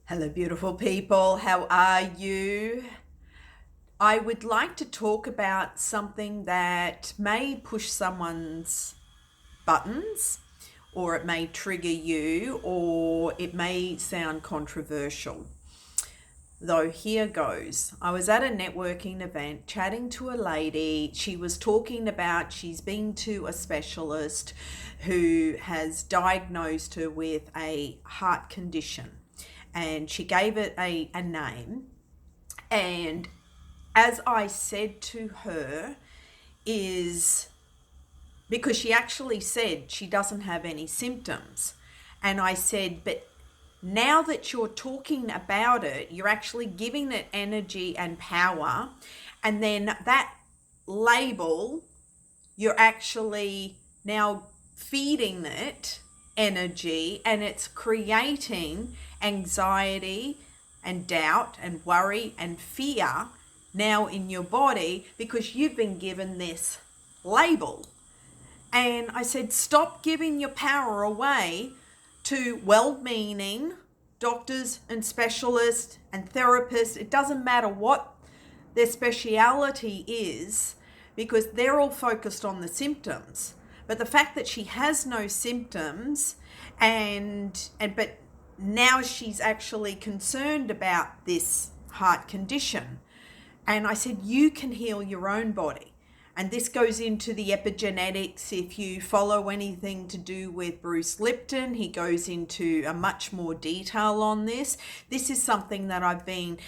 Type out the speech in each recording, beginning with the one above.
Hello, beautiful people. How are you? I would like to talk about something that may push someone's buttons, or it may trigger you, or it may sound controversial. Though, here goes. I was at a networking event chatting to a lady. She was talking about she's been to a specialist who has diagnosed her with a heart condition, and she gave it a name. And as I said to her, is because she actually said she doesn't have any symptoms. And I said, but now that you're talking about it, you're actually giving it energy and power. And then that label, you're actually now feeding it energy, and it's creating anxiety and doubt and worry and fear now in your body because you've been given this label. And I said, stop giving your power away to well-meaning doctors and specialists and therapists. It doesn't matter what their speciality is, because they're all focused on the symptoms. But the fact that she has no symptoms but now she's actually concerned about this heart condition. And I said, you can heal your own body. And this goes into the epigenetics. If you follow anything to do with Bruce Lipton, he goes into a much more detail on this. This is something that I've been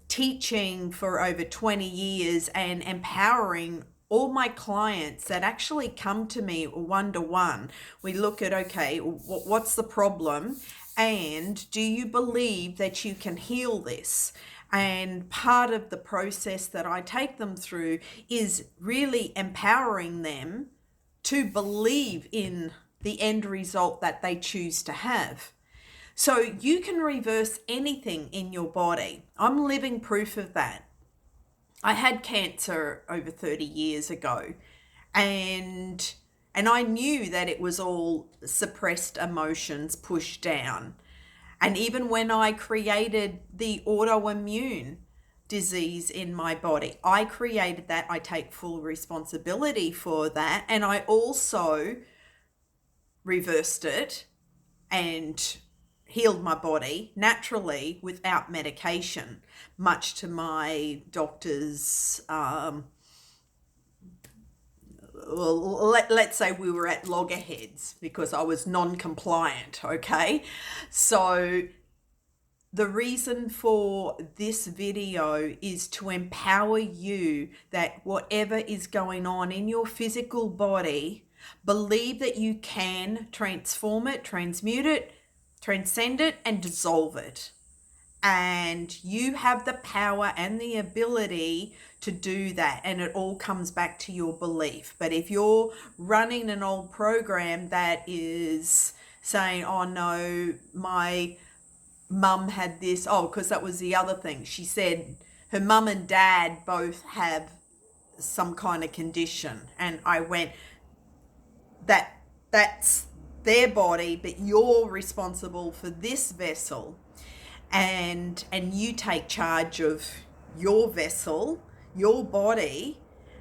teaching for over 20 years and empowering all my clients that actually come to me one-to-one. We look at, okay, what's the problem? And do you believe that you can heal this? And part of the process that I take them through is really empowering them to believe in the end result that they choose to have. So you can reverse anything in your body. I'm living proof of that. I had cancer over 30 years ago, and I knew that it was all suppressed emotions pushed down. And even when I created the autoimmune disease in my body, I created that. I take full responsibility for that. And I also reversed it and healed my body naturally without medication, much to my doctor's let's say we were at loggerheads because I was non-compliant, okay? So the reason for this video is to empower you that whatever is going on in your physical body, believe that you can transform it, transmute it, transcend it, and dissolve it. And you have the power and the ability to do that, and it all comes back to your belief. But if you're running an old program that is saying, oh no, my mum had this, because that was the other thing. She said her mum and dad both have some kind of condition, and I went, that's their body, but you're responsible for this vessel. And you take charge of your vessel, your body,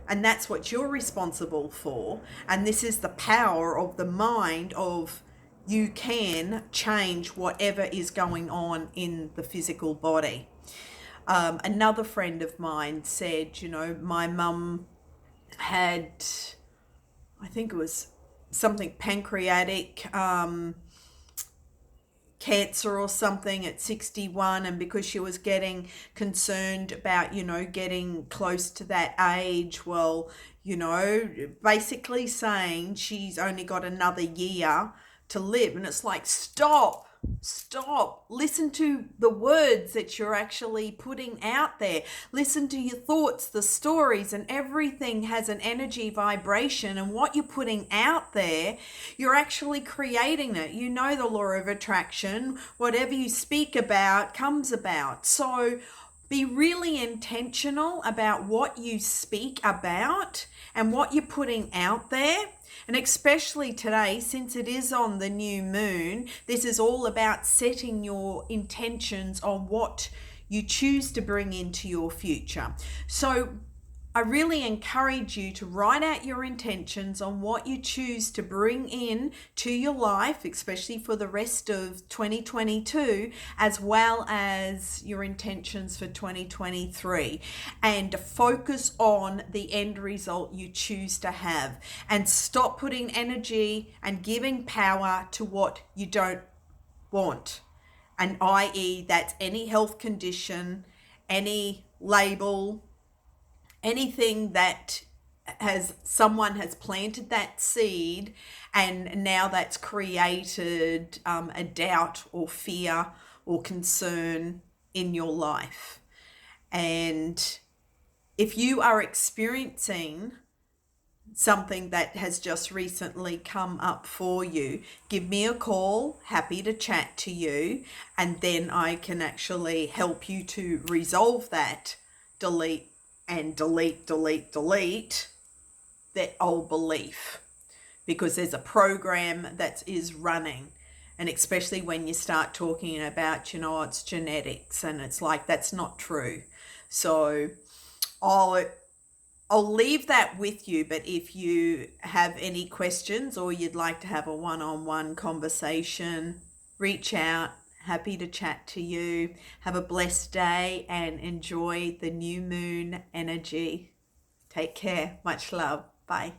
and that's what you're responsible for. And this is the power of the mind of you can change whatever is going on in the physical body. Another friend of mine said, my mum had, I think it was something pancreatic cancer or something at 61, and because she was getting concerned about getting close to that age, well, basically saying she's only got another year to live. And it's like, stop, listen to the words that you're actually putting out there. Listen to your thoughts, the stories, and everything has an energy vibration, and what you're putting out there, you're actually creating it. You know the law of attraction, whatever you speak about comes about. So be really intentional about what you speak about and what you're putting out there, And especially today, since it is on the new moon, this is all about setting your intentions on what you choose to bring into your future. So I really encourage you to write out your intentions on what you choose to bring in to your life, especially for the rest of 2022, as well as your intentions for 2023, and focus on the end result you choose to have, and stop putting energy and giving power to what you don't want. And i.e., that's any health condition, any label, anything that someone has planted that seed, and now that's created a doubt or fear or concern in your life. And if you are experiencing something that has just recently come up for you, give me a call. Happy to chat to you, and then I can actually help you to resolve that, delete that old belief, because there's a program that is running. And especially when you start talking about, it's genetics, and it's like, that's not true. So I'll leave that with you. But if you have any questions or you'd like to have a one-on-one conversation, reach out. Happy to chat to you. Have a blessed day and enjoy the new moon energy. Take care. Much love. Bye.